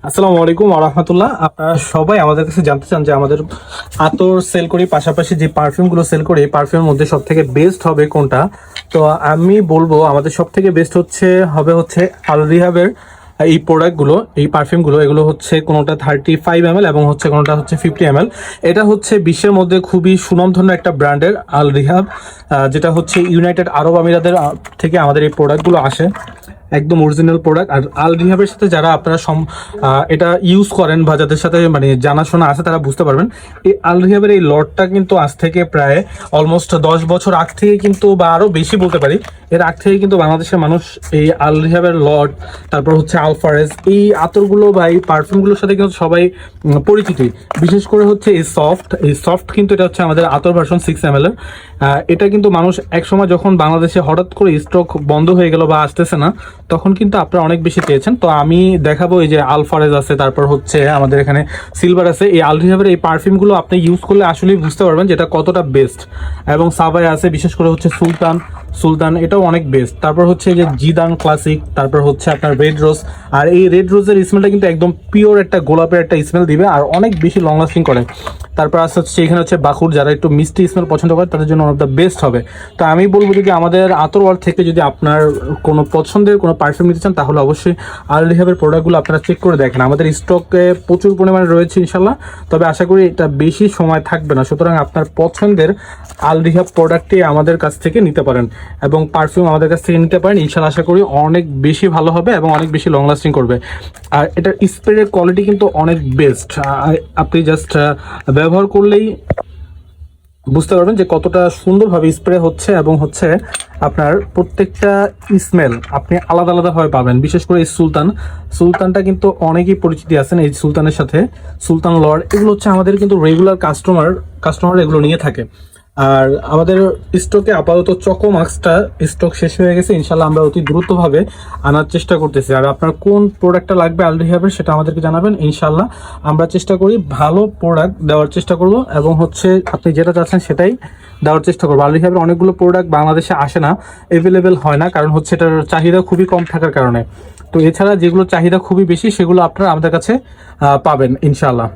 আসসালামু আলাইকুম ওয়া রাহমাতুল্লাহ। আপনারা সবাই আমাদের কাছে জানতে চান যে আমাদের আতর সেল করি, পাশাপাশি যে পারফিউমগুলো সেল করি, পারফিউমের মধ্যে সব থেকে বেস্ট হবে কোনটা। তো আমি বলবো আমাদের সব থেকে বেস্ট হচ্ছে আল রিহাবের এই প্রোডাক্টগুলো, এই পারফিউমগুলো। এগুলো হচ্ছে কোনোটা 35 ml এবং কোনোটা 50 ml। এটা হচ্ছে বিশ্বের মধ্যে খুবই সুনামধন্য একটা ব্র্যান্ডের আল রিহাব, যেটা হচ্ছে ইউনাইটেড আরব আমিরাতের থেকে আমাদের এই প্রোডাক্টগুলো আসে। একদম অরিজিনাল প্রোডাক্ট। আর আল রিহাবের সাথে যারা আপনারা এটা ইউজ করেন বা যাদের সাথে মানে জানাশোনা আছে তারা বুঝতে পারবেন। এই আল রিহাবের এই লটটা কিন্তু আজ থেকে প্রায় অলমোস্ট 10 বছর আগ থেকে কিন্তু, বা আরও বেশি বলতে পারি, এর আগ থেকে কিন্তু বাংলাদেশের মানুষ এই আল রিহাবের লট, তারপর হচ্ছে আলফারেজ, এই আতরগুলো বা এই পারফিউমগুলোর সাথে কিন্তু সবাই পরিচিতই। বিশেষ করে হচ্ছে এই সফট কিন্তু এটা হচ্ছে আমাদের আতর ভার্সন 6 ml এর। এটা কিন্তু মানুষ একসময় যখন বাংলাদেশে হঠাৎ করে স্টক বন্ধ হয়ে গেল বা আসতেছে না, তখন কিন্তু আপনারা অনেক বেশি পেয়েছেন। তো আমি দেখাবো এই যে আলফারেজ আছে, তারপর হচ্ছে আমাদের এখানে সিলভার আছে। এই আল রিহাবের এই পারফিউমগুলো আপনি ইউজ করলে আসলেই বুঝতে পারবেন যেটা কতটা বেস্ট। এবং সাবাই আছে, বিশেষ করে হচ্ছে সুলতান এটাও অনেক বেস্ট। তারপর হচ্ছে যে জিদান ক্লাসিক, তারপর হচ্ছে আপনার রেড রোজ। আর এই রেড রোজের স্মেলটা কিন্তু একদম পিওর একটা গোলাপের একটা স্মেল দিবে আর অনেক বেশি লং লাস্টিং করে। তারপর হচ্ছে এখানে হচ্ছে বাকুর, যারা একটু মিষ্টি স্মেল পছন্দ করে তাদের জন্য ওয়ান অফ দ্য বেস্ট হবে। তো আমি বলবো যদি আমাদের আতর ওয়ার্ল্ড থেকে যদি আপনার কোনো পছন্দের কোনো পারফিউম নিতে চান, তাহলে অবশ্যই আল রিহাবের প্রোডাক্টগুলো আপনারা চেক করে দেখেন। আমাদের স্টকে প্রচুর পরিমাণে রয়েছে ইনশাল্লাহ, তবে আশা করি এটা বেশি সময় থাকবে না। সুতরাং আপনার পছন্দের আল রিহাব প্রোডাক্টটি আমাদের কাছ থেকে নিতে পারেন এবং পারফিউম আমাদের কাছ থেকে নিতে পারেন। ইনশাল্লাহ আশা করি অনেক বেশি ভালো হবে এবং অনেক বেশি লং লাস্টিং করবে। আর এটার স্প্রের কোয়ালিটি কিন্তু অনেক বেস্ট। আপনি জাস্ট ব্যবহার করলেই বুঝতে পারবেন যে কতটা সুন্দরভাবে স্প্রে হচ্ছে এবং আপনার প্রত্যেকটা স্মেল আপনি আলাদা আলাদাভাবে পাবেন। বিশেষ করে এই সুলতানটা কিন্তু অনেকেই পরিচিতি আছেন এই সুলতানের সাথে। সুলতান লর্ড এগুলো হচ্ছে আমাদের কিন্তু রেগুলার কাস্টমার এগুলো নিয়ে থাকে। আর আমাদের স্টকে আপাতত চকোমাক্সটা স্টক শেষ হয়ে গেছে। ইনশাল্লাহ আমরা অতি দ্রুতভাবে আনার চেষ্টা করতেছি। আর আপনার কোন প্রোডাক্টটা লাগবে আল রিহাবের সেটা আমাদেরকে জানাবেন। ইনশাল্লাহ আমরা চেষ্টা করি ভালো প্রোডাক্ট দেওয়ার চেষ্টা করব এবং আপনি যেটা চাচ্ছেন সেটাই দেওয়ার চেষ্টা করবো। আল রিহাবের অনেকগুলো প্রোডাক্ট বাংলাদেশে আসে না, অ্যাভেলেবেল হয় না, কারণ এটার চাহিদা খুবই কম থাকার কারণে। তো এছাড়া যেগুলো চাহিদা খুবই বেশি সেগুলো আপনারা আমাদের কাছে পাবেন ইনশাল্লাহ।